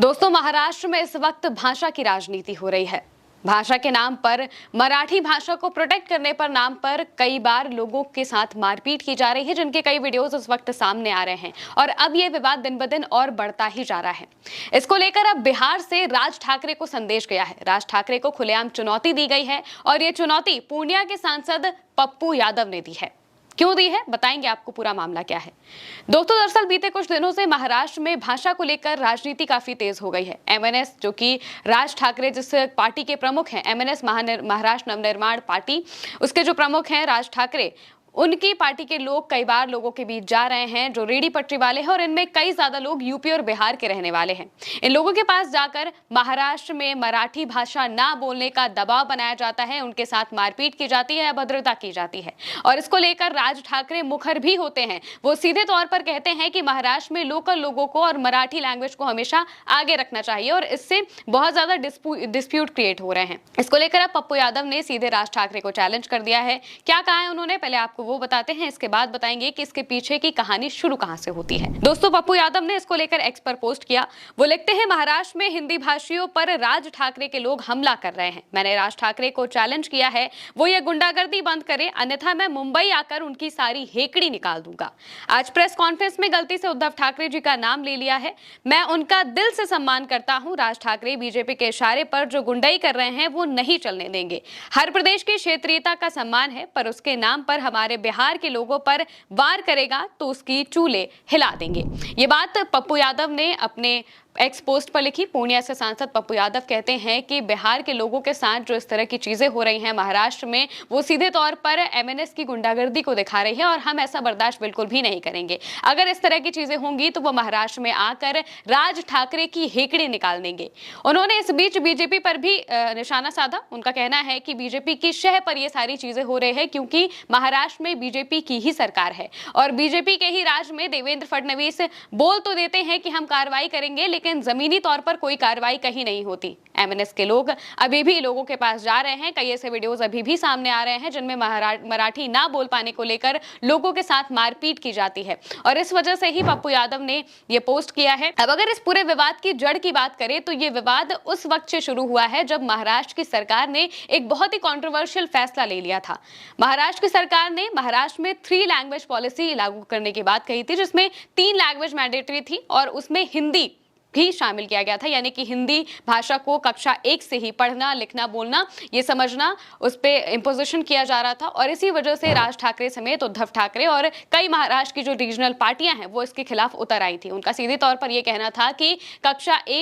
दोस्तों, महाराष्ट्र में इस वक्त भाषा की राजनीति हो रही है। भाषा के नाम पर, मराठी भाषा को प्रोटेक्ट करने पर नाम पर कई बार लोगों के साथ मारपीट की जा रही है, जिनके कई वीडियोस इस वक्त सामने आ रहे हैं और अब ये विवाद दिन ब दिन और बढ़ता ही जा रहा है। इसको लेकर अब बिहार से राज ठाकरे को संदेश गया है। राज ठाकरे को खुलेआम चुनौती दी गई है और ये चुनौती पूर्णिया के सांसद पप्पू यादव ने दी है। क्यों दी है, बताएंगे आपको पूरा मामला क्या है। दोस्तों, दरअसल बीते कुछ दिनों से महाराष्ट्र में भाषा को लेकर राजनीति काफी तेज हो गई है। एमएनएस, जो कि राज ठाकरे जिस पार्टी के प्रमुख हैं, एमएनएस महाराष्ट्र नवनिर्माण पार्टी, उसके जो प्रमुख हैं राज ठाकरे, उनकी पार्टी के लोग कई बार लोगों के बीच जा रहे हैं जो रेडी पटरी वाले हैं, और इनमें कई ज्यादा लोग यूपी और बिहार के रहने वाले हैं। इन लोगों के पास जाकर महाराष्ट्र में मराठी भाषा ना बोलने का दबाव बनाया जाता है, उनके साथ मारपीट की जाती है, अभद्रता की जाती है। और इसको लेकर राज ठाकरे मुखर भी होते हैं। वो सीधे तौर पर कहते हैं कि महाराष्ट्र में लोकल लोगों को और मराठी लैंग्वेज को हमेशा आगे रखना चाहिए और इससे बहुत ज्यादा डिस्प्यूट क्रिएट हो रहे हैं। इसको लेकर अब पप्पू यादव ने सीधे राज ठाकरे को चैलेंज कर दिया है। क्या कहा है उन्होंने, पहले आपको वो बताते हैं, इसके बाद बताएंगे कि इसके पीछे की कहानी शुरू कहां से होती है। दोस्तों, पप्पू यादव ने इसको लेकर एक्स पर पोस्ट किया। वो लिखते हैं, महाराष्ट्र में हिंदी भाषियों पर राज ठाकरे के लोग हमला कर रहे हैं। मैंने राज ठाकरे को चैलेंज किया है, वो ये गुंडागर्दी बंद करे, अन्यथा मैं मुंबई आकर उनकी सारी हेकड़ी निकाल दूंगा। आज प्रेस कॉन्फ्रेंस में गलती से उद्धव ठाकरे जी का नाम ले लिया है। मैं उनका दिल से सम्मान करता हूं। राज ठाकरे बीजेपी के इशारे पर जो गुंडाई कर रहे हैं वो नहीं चलने देंगे। हर प्रदेश की क्षेत्रीयता का सम्मान है, पर उसके नाम पर हमारे बिहार के लोगों पर वार करेगा तो उसकी चूल्हे हिला देंगे। ये बात पप्पू यादव ने अपने एक्स पोस्ट पर लिखी। पूर्णिया से सांसद पप्पू यादव कहते हैं कि बिहार के लोगों के साथ जो इस तरह की चीजें हो रही हैं महाराष्ट्र में, वो सीधे तौर पर एमएनएस की गुंडागर्दी को दिखा रही है और हम ऐसा बर्दाश्त बिल्कुल भी नहीं करेंगे। अगर इस तरह की चीजें होंगी तो वो महाराष्ट्र में आकर राज ठाकरे की हेकड़ी निकाल देंगे। उन्होंने इस बीच बीजेपी पर भी निशाना साधा। उनका कहना है कि बीजेपी की शह पर ये सारी चीजें हो रही है क्योंकि महाराष्ट्र में बीजेपी की ही सरकार है और बीजेपी के ही राज में देवेंद्र फडणवीस बोल तो देते हैं कि हम कार्रवाई करेंगे, लेकिन जमीनी तौर पर कोई कार्रवाई कहीं नहीं होती। एमएनएस के लोग अभी भी लोगों के पास जा रहे हैं। कई ऐसे वीडियोस अभी भी सामने आ रहे हैं जिनमें मराठी ना बोल पाने को लेकर लोगों के साथ मारपीट की जाती है और इस वजह से ही पप्पू यादव ने यह पोस्ट किया है। अब अगर इस पूरे विवाद की जड़ की बात करें तो यह विवाद उस वक्त से शुरू हुआ है जब महाराष्ट्र की सरकार ने एक बहुत ही कंट्रोवर्शियल फैसला ले लिया था। महाराष्ट्र की सरकार ने महाराष्ट्र में 3 लैंग्वेज पॉलिसी लागू करने की बात कही थी, जिसमें 3 लैंग्वेज मैंडेटरी थी और उसमें हिंदी भी शामिल किया गया था। यानी कि हिंदी भाषा को कक्षा 1 से ही पढ़ना, लिखना, बोलना, ये समझना, उस पे इंपोजिशन किया जा रहा था और इसी वजह से राज ठाकरे समेत उद्धव ठाकरे और कई महाराष्ट्र की जो रीजनल पार्टियां हैं वो इसके खिलाफ उतर आई थी। उनका सीधे तौर पर यह कहना था कि कक्षा 1